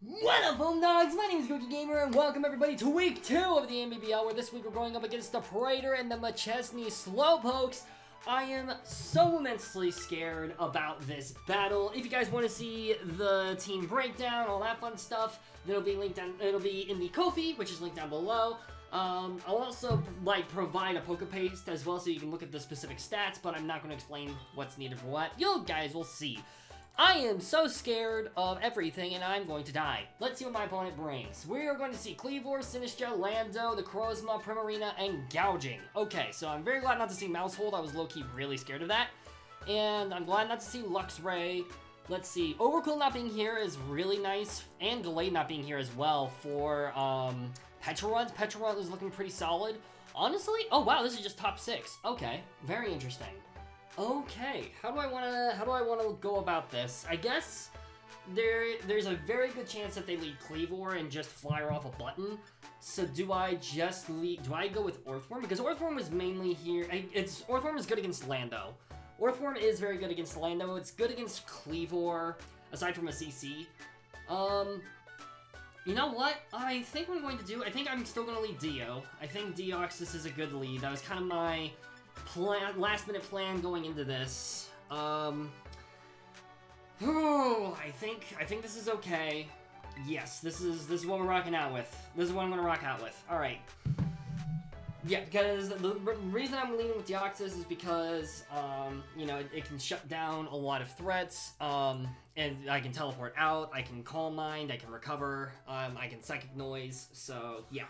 What up, Homedawgs? My name is Gokey Gamer, and welcome everybody to week 2 of the NBBL, where this week we're going up against the Praetor and the McChesney Slowpokes. I am so immensely scared about this battle. If you guys want to see the team breakdown, all that fun stuff, it'll be linked down. It'll be in the Ko-fi, which is linked down below. I'll also provide a Pokepaste as well, so you can look at the specific stats. But I'm not going to explain what's needed for what. You guys will see. I am so scared of everything, and I'm going to die. Let's see what my opponent brings. We are going to see Kleavor, Sinistcha, Lando, NECROZMA, Primarina, and Gouging. Okay, so I'm very glad not to see Mousehold. I was low-key really scared of that. And I'm glad not to see Luxray. Let's see. Overcool not being here is really nice, and Gallade not being here as well for Pecharunt. Pecharunt is looking pretty solid. Honestly, oh wow, this is just top 6. Okay, very interesting. Okay, how do I wanna go about this? I guess there's a very good chance that they lead Kleavor and just fire off a button. So do I go with Orthworm? Because Orthworm is mainly here. Orthworm is good against Lando. Orthworm is very good against Lando. It's good against Kleavor, aside from a CC. You know what? I think what I'm going to do, I think I'm still going to lead Dio. I think Deoxys is a good lead. That was kind of my last-minute plan going into this. I think this is okay. Yes, this is what we're rocking out with. This is what I'm gonna rock out with. All right. Yeah, because the reason I'm leaning with Deoxys is because you know, it can shut down a lot of threats. And I can teleport out. I can Calm Mind. I can recover. I can Psychic Noise. So yeah.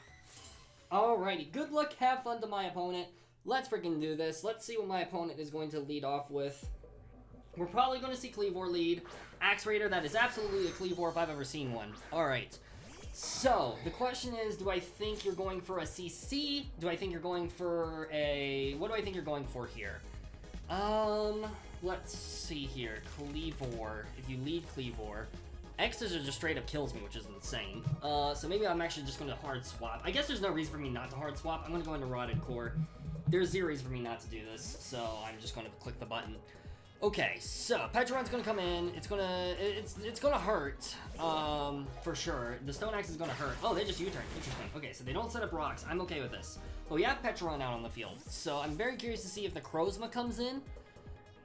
Alrighty. Good luck. Have fun to my opponent. Let's freaking do this. Let's see what my opponent is going to lead off with. We're probably going to see Kleavor lead. Axe Raider, that is absolutely a Kleavor if I've ever seen one. Alright. So, the question is, do I think you're going for a CC? Do I think you're going for a... What do I think you're going for here? Let's see here. Kleavor. If you lead Kleavor... X's just straight up kills me, which is insane. So maybe I'm actually just going to hard swap. I guess there's no reason for me not to hard swap. I'm going to go into Rotted Core. There's zero reason for me not to do this, so I'm just going to click the button. Okay, so Pecharunt's going to come in. It's gonna hurt, for sure. The Stone Axe is going to hurt. Oh, they just U-turn. Interesting. Okay, so they don't set up rocks. I'm okay with this. But we have Pecharunt out on the field, so I'm very curious to see if NECROZMA comes in.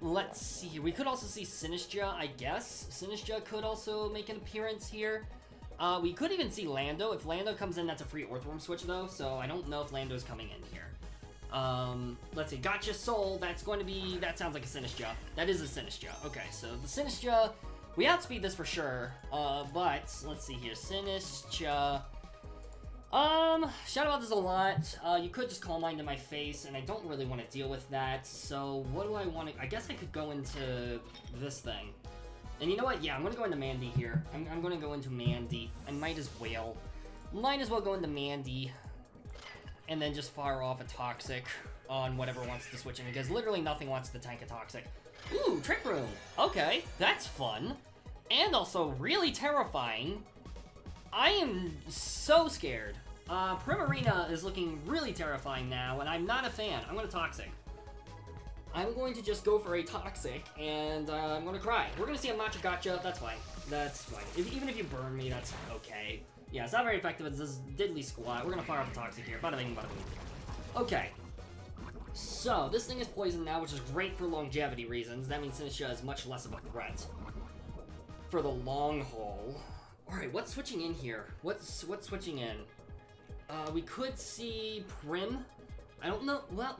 Let's see. We could also see Sinistcha, I guess. Sinistcha could also make an appearance here. We could even see Lando. If Lando comes in, that's a free Orthworm switch, though, so I don't know if Lando's coming in here. Let's see. Gotcha Soul. That sounds like a Sinistcha. That is a Sinistcha. Okay, so the Sinistcha, we outspeed this for sure. But let's see here. Sinistcha. Shadow Belt is a lot. You could just Calm Mind in my face, and I don't really want to deal with that. So what do I want to... I guess I could go into this thing. And you know what? Yeah, I'm going to go into Mandy here. I'm going to go into Mandy. I might as well. Might as well go into Mandy. And then just fire off a Toxic on whatever wants to switch in, because literally nothing wants to tank a Toxic. Ooh, Trick Room. Okay, that's fun. And also really terrifying. I am so scared. Primarina is looking really terrifying now, and I'm not a fan. I'm going to Toxic. I'm going to just go for a Toxic, and I'm going to cry. We're going to see a Matcha Gotcha. That's fine. That's fine. Even if you burn me, that's okay. Yeah, it's not very effective. It's this diddly squat. We're gonna fire off the Toxic here. Bada bing, bada bing. Okay. So, this thing is poisoned now, which is great for longevity reasons. That means Sinistcha is much less of a threat for the long haul. Alright, what's switching in here? What's switching in? We could see Prim. I don't know. Well,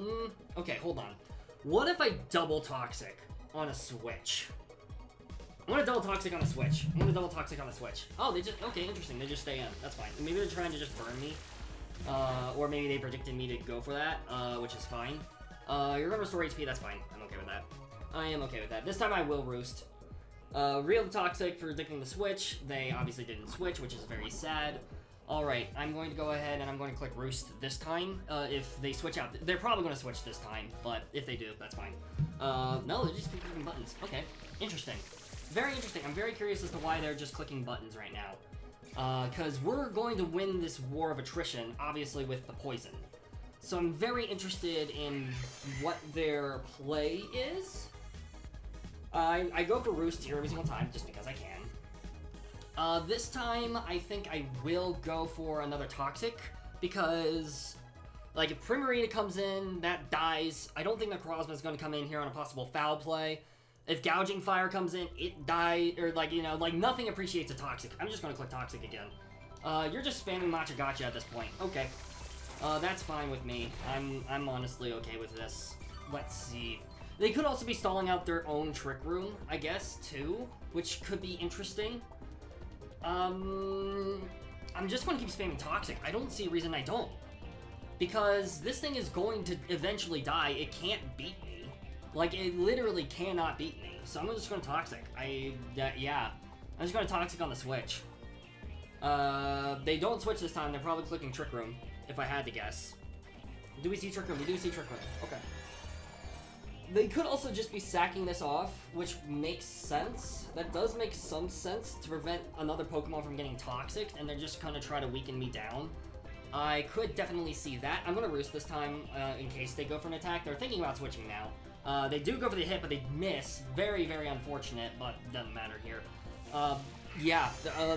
okay, hold on. What if I double Toxic on a switch? I'm gonna double Toxic on a switch. Oh, they just... Okay, interesting. They just stay in. That's fine. Maybe they're trying to just burn me. Or maybe they predicted me to go for that, which is fine. You're gonna restore HP. That's fine. I'm okay with that. I am okay with that. This time I will Roost. Real Toxic for predicting the switch. They obviously didn't switch, which is very sad. Alright, I'm going to go ahead and I'm going to click Roost this time. If they switch out... They're probably going to switch this time, but if they do, that's fine. No, they're just clicking buttons. Okay, interesting. Very interesting. I'm very curious as to why they're just clicking buttons right now. Because we're going to win this war of attrition, obviously, with the poison. So I'm very interested in what their play is. I go for Roost here every single time, just because I can. This time, I think I will go for another Toxic, because, like, if Primarina comes in, that dies. I don't think NECROZMA is going to come in here on a possible foul play. If Gouging Fire comes in, it dies, or, like, you know, like, nothing appreciates a Toxic. I'm just going to click Toxic again. You're just spamming Matcha Gotcha at this point. Okay. That's fine with me. I'm honestly okay with this. Let's see. They could also be stalling out their own Trick Room, I guess, too, which could be interesting. I'm just going to keep spamming Toxic. I don't see a reason I don't. Because this thing is going to eventually die. It can't beat me. Like, it literally cannot beat me. So I'm just going to Toxic. Yeah. I'm just going to Toxic on the switch. They don't switch this time. They're probably clicking Trick Room, if I had to guess. Do we see Trick Room? We do see Trick Room. Okay. They could also just be sacking this off, which makes sense. That does make some sense to prevent another Pokemon from getting Toxic, and they're just gonna try to weaken me down. I could definitely see that. I'm gonna Roost this time, in case they go for an attack. They're thinking about switching now. They do go for the hit, but they miss. Very, very unfortunate, but doesn't matter here. Yeah,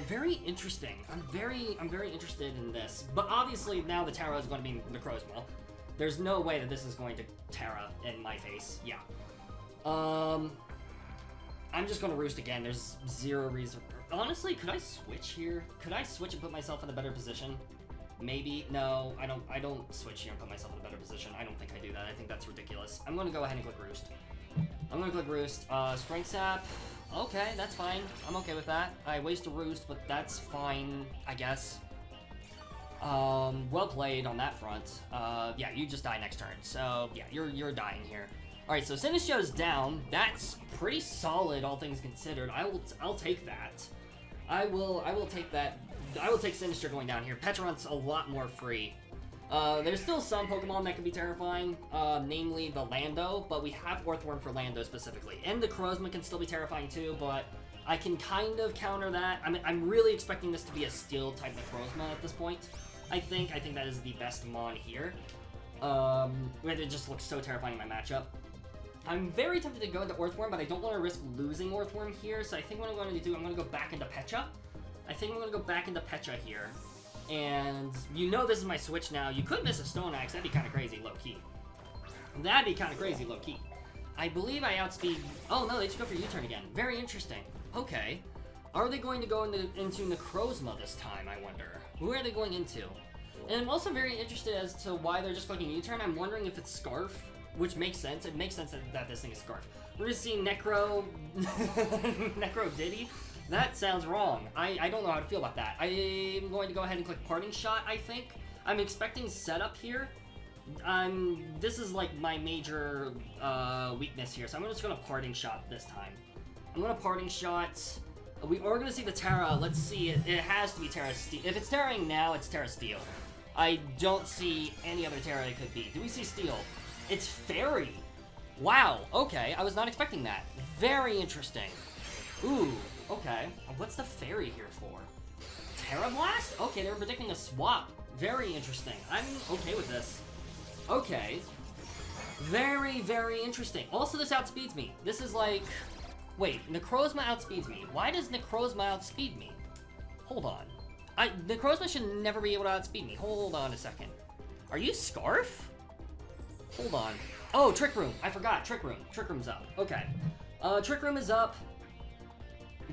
very interesting. I'm very interested in this. But obviously now the Terra is going to be NECROZMA. There's no way that this is going to Terra in my face. Yeah. I'm just going to Roost again. There's zero reason. Honestly, could I switch here? Could I switch and put myself in a better position? Maybe. No, I don't switch here and put myself in a better position. I don't think I do that. I think that's ridiculous. I'm going to go ahead and click Roost. I'm going to click Roost. Strength Sap. Okay, that's fine. I'm okay with that. I waste a Roost, but that's fine, I guess. Well played on that front. Yeah, you just die next turn. So, yeah, you're dying here. Alright, so Sinistcho's down. That's pretty solid, all things considered. I'll take that. I will take that. I will take Sinistcho going down here. Pecharunt's a lot more free. There's still some Pokemon that can be terrifying, namely the Lando, but we have Orthworm for Lando specifically. And the NECROZMA can still be terrifying too, but I can kind of counter that. I mean, I'm really expecting this to be a Steel-type NECROZMA at this point. I think that is the best Mon here. It just looks so terrifying in my matchup. I'm very tempted to go into Orthworm, but I don't want to risk losing Orthworm here, so I think what I'm going to do, I'm going to go back into Pecha. I think I'm going to go back into Pecha here. And you know this is my switch now. You could miss a Stone Axe. That'd be kind of crazy, low-key. That'd be kind of crazy, low-key. I believe I outspeed... Oh, no, they just go for U-turn again. Very interesting. Okay. Are they going to go into NECROZMA this time, I wonder? Who are they going into? And I'm also very interested as to why they're just clicking U-turn. I'm wondering if it's Scarf, which makes sense. It makes sense that this thing is Scarf. We're just seeing Necro Diddy. That sounds wrong. I don't know how to feel about that. I'm going to go ahead and click Parting Shot, I think. I'm expecting Setup here. This is like my major weakness here, so I'm just going to Parting Shot this time. I'm going to Parting Shot. We are going to see the Terra. Let's see. It has to be Terra Steel. If it's Terraing now, it's Terra Steel. I don't see any other Terra it could be. Do we see Steel? It's Fairy. Wow. Okay. I was not expecting that. Very interesting. Ooh. Okay. What's the Fairy here for? Terra Blast? Okay, they were predicting a swap. Very interesting. I'm okay with this. Okay. Very, very interesting. Also, this outspeeds me. This is like... Wait, NECROZMA outspeeds me. Why does NECROZMA outspeed me? Hold on. NECROZMA should never be able to outspeed me. Hold on a second. Are you Scarf? Hold on. Oh, Trick Room. I forgot. Trick Room. Trick Room's up. Okay. Trick Room is up.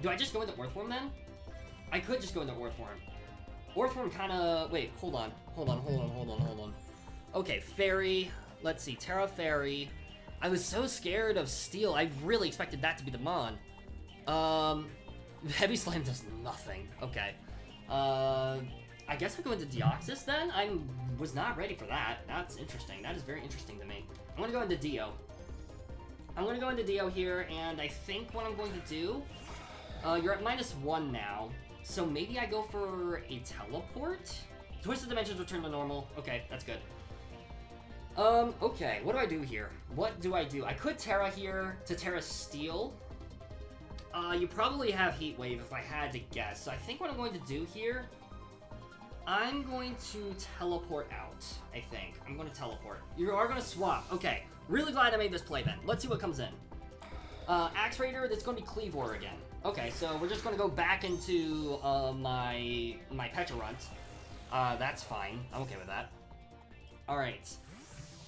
Do I just go into Orthworm then? I could just go into Orthworm. Orthworm kind of... Wait, hold on. Hold on. Okay, Fairy. Let's see. Terra Fairy. I was so scared of Steel. I really expected that to be the Mon. Heavy Slam does nothing. Okay. I guess I go into Deoxys then? I was not ready for that. That's interesting. That is very interesting to me. I'm gonna go into Dio. I'm gonna go into Dio here, and I think what I'm going to do... you're at -1 now, so maybe I go for a Teleport? Twisted Dimensions return to normal. Okay, that's good. Okay, what do I do here? What do I do? I could Terra here to Terra Steel. You probably have Heat Wave if I had to guess. So I think what I'm going to do here, I'm going to teleport out, I think. I'm going to teleport. You are going to swap. Okay, really glad I made this play then. Let's see what comes in. Axe Raider, that's going to be Cleavor again. Okay, so we're just gonna go back into my Pecharunt. That's fine. I'm okay with that. Alright.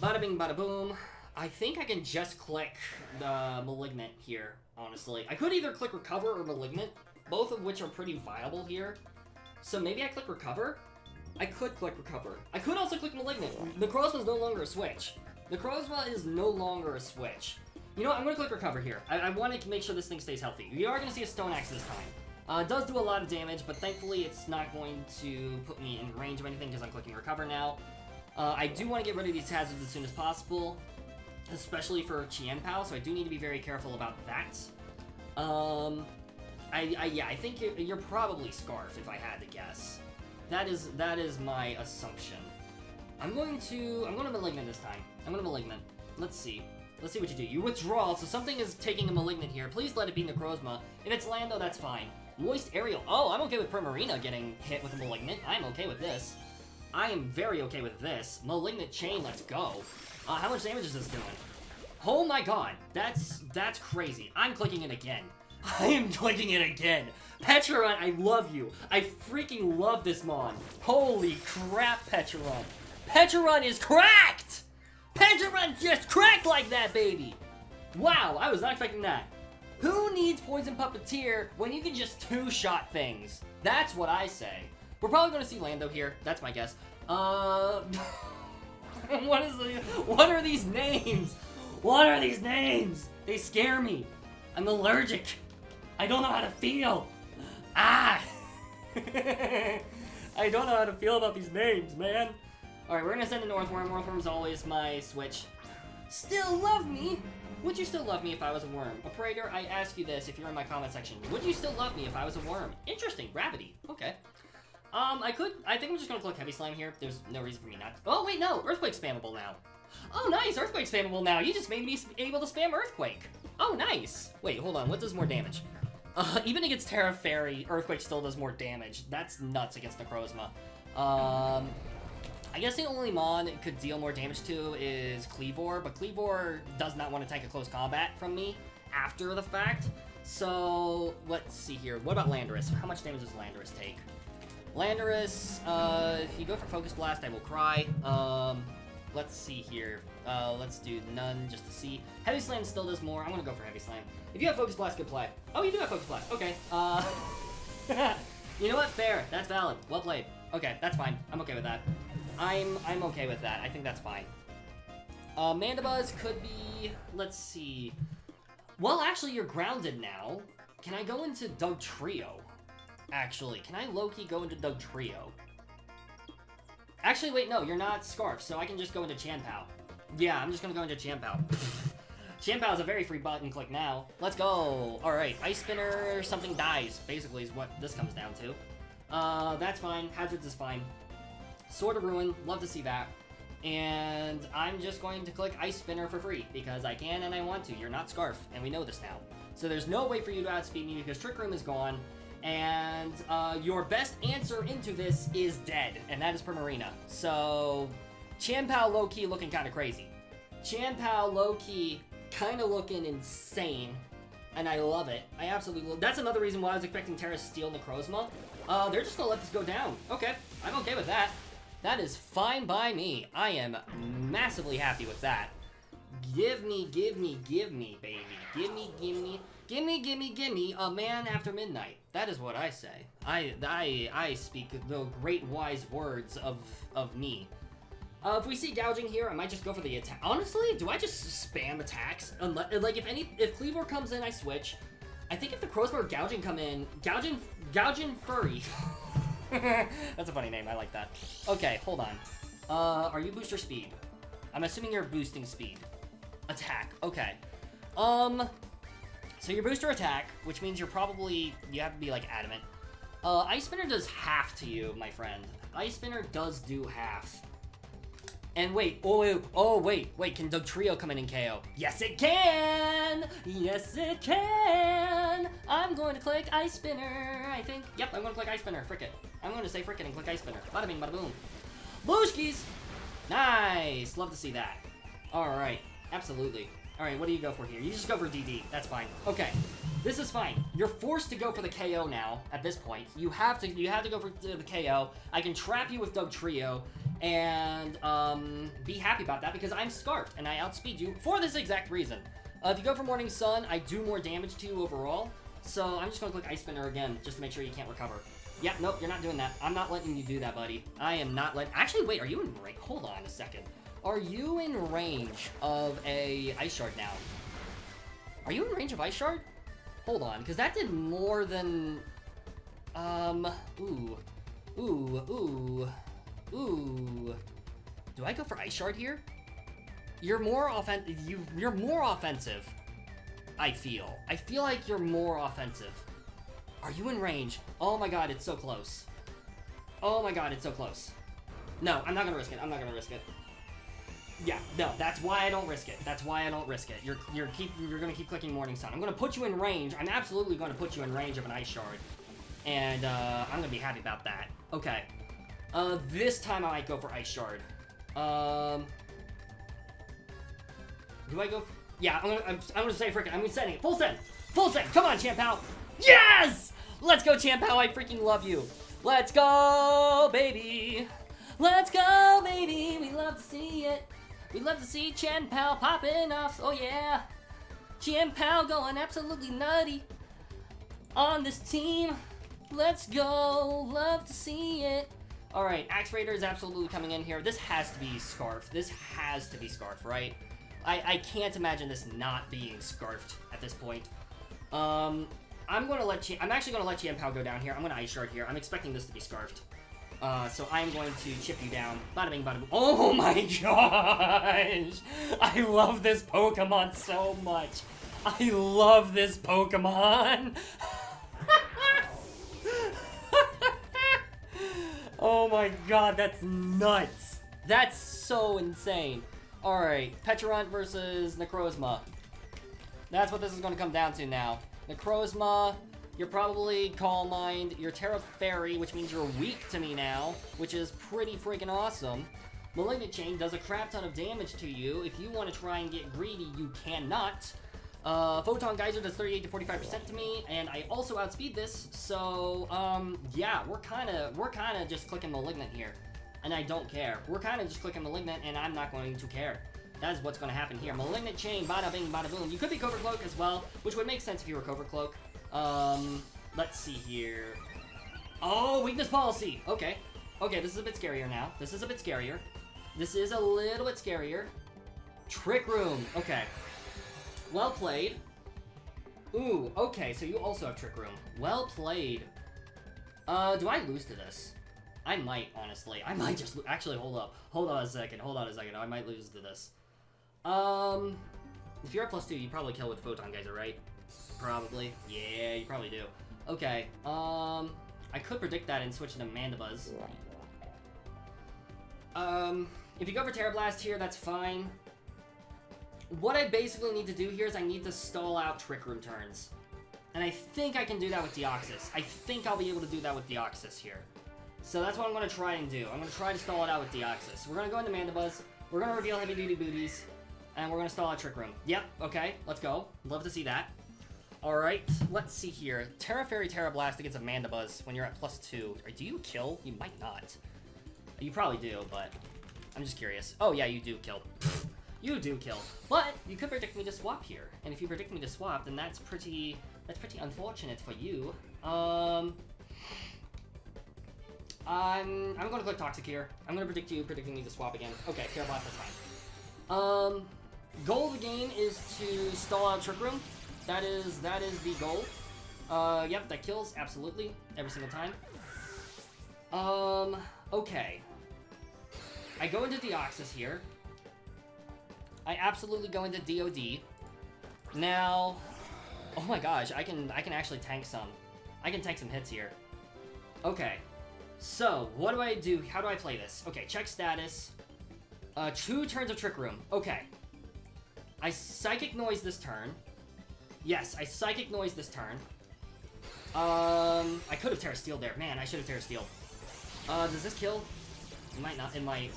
Bada bing, bada boom. I think I can just click the Malignant here, honestly. I could either click Recover or Malignant, both of which are pretty viable here. So maybe I click Recover? I could click Recover. I could also click Malignant. NECROZMA is no longer a switch. NECROZMA is no longer a switch. You know what? I'm going to click Recover here. I want to make sure this thing stays healthy. We are going to see a Stone Axe this time. It does do a lot of damage, but thankfully it's not going to put me in range of anything because I'm clicking Recover now. I do want to get rid of these hazards as soon as possible, especially for Chien-Pao, so I do need to be very careful about that. Yeah, I think you're probably Scarf, if I had to guess. That is my assumption. I'm going to Malignant this time. I'm going to Malignant. Let's see. Let's see what you do. You withdraw, so something is taking a Malignant here. Please let it be NECROZMA. If it's Lando, that's fine. Moist Aerial. Oh, I'm okay with Primarina getting hit with a Malignant. I'm okay with this. I am very okay with this. Malignant Chain, let's go. How much damage is this doing? Oh my god, that's crazy. I'm clicking it again. I am clicking it again. Pecharunt, I love you. I freaking love this mon. Holy crap, Pecharunt. Pecharunt is cracked! Pecharunt just cracked like that, baby! Wow, I was not expecting that. Who needs Poison Puppeteer when you can just two-shot things? That's what I say. We're probably going to see Lando here. That's my guess. What are these names? What are these names? They scare me. I'm allergic. I don't know how to feel. Ah! I don't know how to feel about these names, man. Alright, we're gonna send a Northworm. Northworm's always my switch. Still love me? Would you still love me if I was a worm? Operator, I ask you this if you're in my comment section. Would you still love me if I was a worm? Interesting. Gravity. Okay. I think I'm just gonna click Heavy Slam here. There's no reason for me not to. Oh, wait, no. Earthquake's spammable now. Oh, nice. Earthquake's spammable now. You just made me able to spam Earthquake. Oh, nice. Wait, hold on. What does more damage? Even against Terra Fairy, Earthquake still does more damage. That's nuts against NECROZMA. I guess the only mon it could deal more damage to is Cleavor, but Cleavor does not want to tank a close combat from me after the fact. So, let's see here. What about Landorus? How much damage does Landorus take? Landorus, if you go for Focus Blast, I will cry. Let's see here. Let's do none just to see. Heavy Slam still does more. I'm gonna go for Heavy Slam. If you have Focus Blast, good play. Oh, you do have Focus Blast. Okay. You know what? Fair. That's valid. Well played. Okay, that's fine. I'm okay with that. I'm okay with that. I think that's fine. Mandibuzz could be... Let's see. Well, actually, you're grounded now. Can I go into Dugtrio? Actually, can I low-key go into Dugtrio? Actually, wait, no, you're not Scarf, so I can just go into Chien-Pao. Yeah, I'm just gonna go into Chien-Pao. Chien-Pao is a very free button click now. Let's go. Alright, Ice Spinner, something dies, basically is what this comes down to. That's fine. Hazards is fine. Sword of Ruin, love to see that. And I'm just going to click Ice Spinner for free, because I can and I want to. You're not Scarf, and we know this now. So there's no way for you to outspeed me because Trick Room is gone. And your best answer into this is dead, and that is Primarina. So, Chien-Pao low-key looking kind of crazy. Chien-Pao low-key kind of looking insane, and I love it. I absolutely love it. That's another reason why I was expecting Terra to steal NECROZMA. They're just gonna let this go down. Okay, I'm okay with that. That is fine by me. I am massively happy with that. Give me, baby. Give me a man after midnight. That is what I say. I speak the great wise words of me. If we see gouging here, I might just go for the attack. Honestly, do I just spam attacks? Like if Cleavor comes in, I switch. I think if the NECROZMA or gouging come in, gouging furry. That's a funny name. I like that. Okay, hold on. Are you booster speed? I'm assuming you're boosting speed. Attack. Okay. So your booster attack, which means you have to be like adamant. Ice Spinner does half to you, my friend. Ice Spinner does do half. And wait, wait, can Dugtrio come in and KO? Yes, it can! Yes, it can! I'm going to click Ice Spinner, I think. Yep, I'm going to click Ice Spinner, frick it. I'm going to say frick it and click Ice Spinner. Bada bing, bada boom. BLUESKYs! Nice! Love to see that. Alright, absolutely. Alright, what do you go for here? You just go for DD. That's fine. Okay. This is fine. You're forced to go for the KO now, at this point. You have to go for the KO. I can trap you with Dugtrio, and, be happy about that, because I'm Scarfed, and I outspeed you for this exact reason. If you go for Morning Sun, I do more damage to you overall, so I'm just gonna click Ice Spinner again, just to make sure you can't recover. Yeah, nope, you're not doing that. I'm not letting you do that, buddy. I am not letting... Actually, wait, are you in range? Hold on a second. Are you in range of a Ice Shard now? Are you in range of Ice Shard? Hold on, because that did more than... Ooh. Do I go for Ice Shard here? You're more offensive, I feel. I feel like you're more offensive. Are you in range? Oh my god, it's so close. Oh my god, it's so close. No, I'm not gonna risk it. I'm not gonna risk it. Yeah, no, that's why I don't risk it. That's why I don't risk it. You're gonna keep clicking Morning Sun. I'm gonna put you in range. I'm absolutely gonna put you in range of an Ice Shard. And, I'm gonna be happy about that. Okay. This time I might go for Ice Shard. Do I go? Yeah, I'm gonna say frickin'. I'm sending it. Full send. Full send. Come on, Champao. Yes! Let's go, Champao. I freaking love you. Let's go, baby. Let's go, baby. We love to see it. We love to see Champao popping off. Oh yeah. Champao going absolutely nutty on this team. Let's go. Love to see it. All right, Axe Raider is absolutely coming in here. This has to be Scarf. This has to be Scarf, right? I can't imagine this not being Scarfed at this point. I'm actually gonna let Chienpao go down here. I'm gonna Ice Shard here. I'm expecting this to be Scarfed. So I'm going to chip you down. Bada bing, bada boom. Oh my gosh! I love this Pokemon so much. I love this Pokemon. Oh my god, that's nuts. That's so insane. Alright, Petrarant versus NECROZMA. That's what this is going to come down to now. NECROZMA, you're probably Calm Mind. You're Terra Fairy, which means you're weak to me now, which is pretty freaking awesome. Malignant Chain does a crap ton of damage to you. If you want to try and get greedy, you cannot. Photon Geyser does 38 to 45% to me, and I also outspeed this, so, yeah, we're kinda just clicking Malignant here. And I don't care. We're kind of just clicking Malignant, and I'm not going to care. That is what's going to happen here. Malignant Chain, bada bing, bada boom. You could be Covert Cloak as well, which would make sense if you were Covert Cloak. Let's see here. Oh, Weakness Policy. Okay. Okay, this is a bit scarier now. This is a bit scarier. This is a little bit scarier. Trick Room. Okay. Well played. Ooh, okay, so you also have Trick Room. Well played. Do I lose to this? I might, honestly. I might just... Actually, hold up. Hold on a second. Hold on a second. I might lose to this. If you're at +2, you probably kill with Photon Geyser, right? Probably. Yeah, you probably do. Okay. I could predict that and switch to Mandibuzz. If you go for Terra Blast here, that's fine. What I basically need to do here is I need to stall out Trick Room turns. And I think I can do that with Deoxys. I think I'll be able to do that with Deoxys here. So that's what I'm going to try and do. I'm going to try to stall it out with Deoxys. We're going to go into Mandibuzz. We're going to reveal Heavy Duty Booties. And we're going to stall out Trick Room. Yep, okay, let's go. Love to see that. Alright, let's see here. Terra Fairy, Terra Blast against a Mandibuzz when you're at +2. Do you kill? You might not. You probably do, but I'm just curious. Oh yeah, you do kill. You do kill. But you could predict me to swap here. And if you predict me to swap, then that's pretty unfortunate for you. I'm gonna click Toxic here. I'm gonna predict you predicting me to swap again. Okay, Terra Blast, that's fine. Goal of the game is to stall out Trick Room. That is the goal. Yep, that kills, absolutely. Every single time. Okay. I go into Deoxys here. I absolutely go into DOD. Now, oh my gosh, I can actually tank some. I can tank some hits here. Okay. So, what do I do? How do I play this? Okay, check status. 2 turns of Trick Room. Okay. I Psychic Noise this turn. Yes, I Psychic Noise this turn. I could have Terra Steel there. Man, I should have Terra Steel. Does this kill? It might not. It might.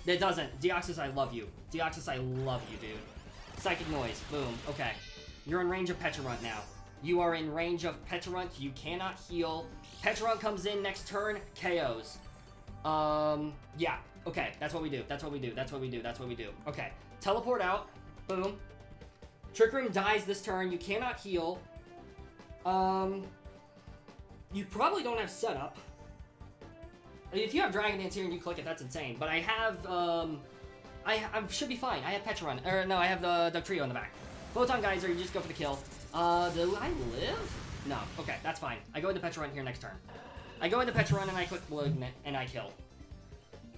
It doesn't. Deoxys, I love you. Deoxys, I love you, dude. Psychic Noise. Boom. Okay. You're in range of Pecharunt now. You are in range of Pecharunt. You cannot heal. Pecharunt comes in next turn, KOs. Yeah. Okay, that's what we do. That's what we do. That's what we do. That's what we do. Okay. Teleport out. Boom. Trick Room dies this turn. You cannot heal. You probably don't have setup. If you have Dragon Dance here and you click it, that's insane. But I have, I should be fine. I have Pecharunt. Or, no, I have the Dugtrio in the back. Photon Geyser, you just go for the kill. Do I live? No. Okay, that's fine. I go into Pecharunt here next turn. I go into Pecharunt and I click Malignant and I kill.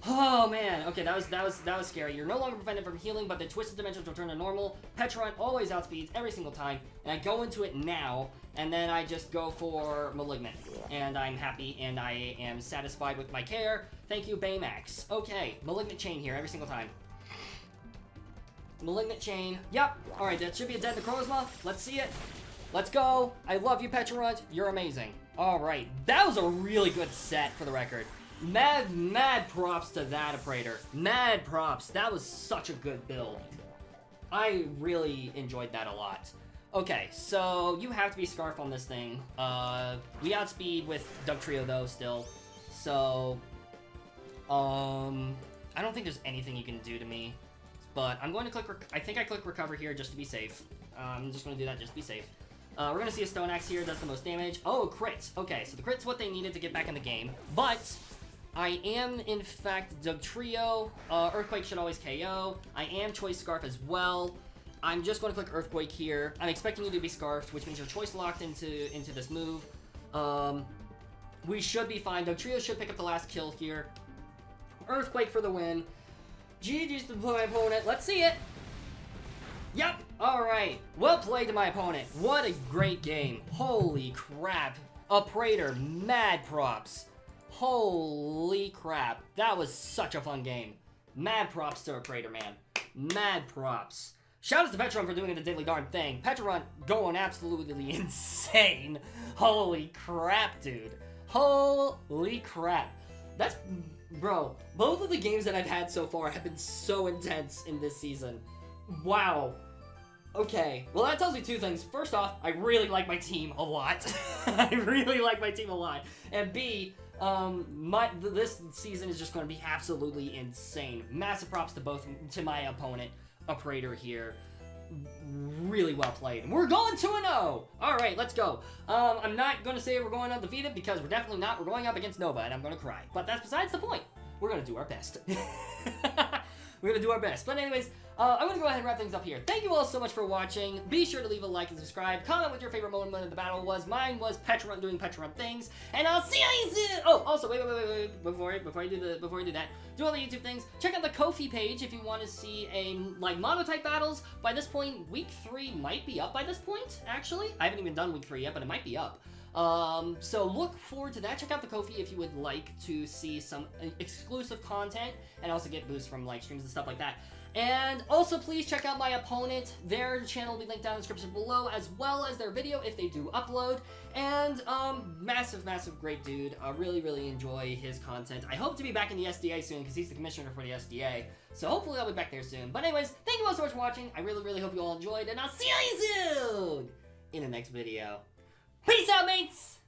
Oh man, okay, that was scary. You're no longer prevented from healing, but the Twisted Dimensions return to normal. Pecharunt always outspeeds every single time, and I go into it now, and then I just go for Malignant. And I'm happy, and I am satisfied with my care. Thank you, Baymax. Okay, Malignant Chain here every single time. Malignant Chain. Yep. Alright, that should be a dead NECROZMA. Let's see it. Let's go. I love you, Pecharunt. You're amazing. Alright, that was a really good set for the record. Mad props to that operator. Mad props. That was such a good build. I really enjoyed that a lot. Okay, so you have to be Scarf on this thing. We outspeed with Dugtrio though still. So, I don't think there's anything you can do to me. But I'm going to click, I think I click Recover here just to be safe. I'm just going to do that just to be safe. We're going to see a Stone Axe here, does the most damage. Oh, crits. Okay, so the crit's what they needed to get back in the game. But I am, in fact, Dugtrio. Earthquake should always KO. I am Choice Scarf as well. I'm just going to click Earthquake here. I'm expecting you to be Scarfed, which means you're Choice Locked into this move. We should be fine. Dugtrio should pick up the last kill here. Earthquake for the win. GG's to my opponent. Let's see it. Yep. All right. Well played to my opponent. What a great game. Holy crap. Operator, mad props. Holy crap. That was such a fun game. Mad props to Operator, man. Mad props. Shout out to Pecharunt for doing the diddly darn thing. Pecharunt going absolutely insane. Holy crap, dude. Holy crap. That's... Bro, both of the games that I've had so far have been so intense in this season. Wow. Okay, well that tells me two things. First off, I really like my team a lot. I really like my team a lot. And B, this season is just going to be absolutely insane. Massive props to my opponent, Operator here. Really well played. And we're going 2-0! Alright, let's go. I'm not going to say we're going undefeated because we're definitely not. We're going up against Nova and I'm going to cry. But that's besides the point. We're going to do our best. We're going to do our best. But anyways, I'm going to go ahead and wrap things up here. Thank you all so much for watching. Be sure to leave a like and subscribe. Comment what your favorite moment of the battle was. Mine was Pecharunt doing Pecharunt things. And I'll see you soon! Oh, also, wait. Before I do that, do all the YouTube things. Check out the Ko-fi page if you want to see mono-type battles. By this point, week 3 might be up by this point, actually. I haven't even done week 3 yet, but it might be up. So look forward to that. Check out the Ko-fi if you would like to see some exclusive content and also get boosts from live streams and stuff like that. And also please check out my opponent. Their channel will be linked down in the description below, as well as their video if they do upload. And massive great dude. I really enjoy his content. I hope to be back in the SDA soon because he's the commissioner for the SDA. So hopefully I'll be back there soon. But anyways, thank you all so much for watching. I really hope you all enjoyed, and I'll see you soon in the next video. Peace out, mates!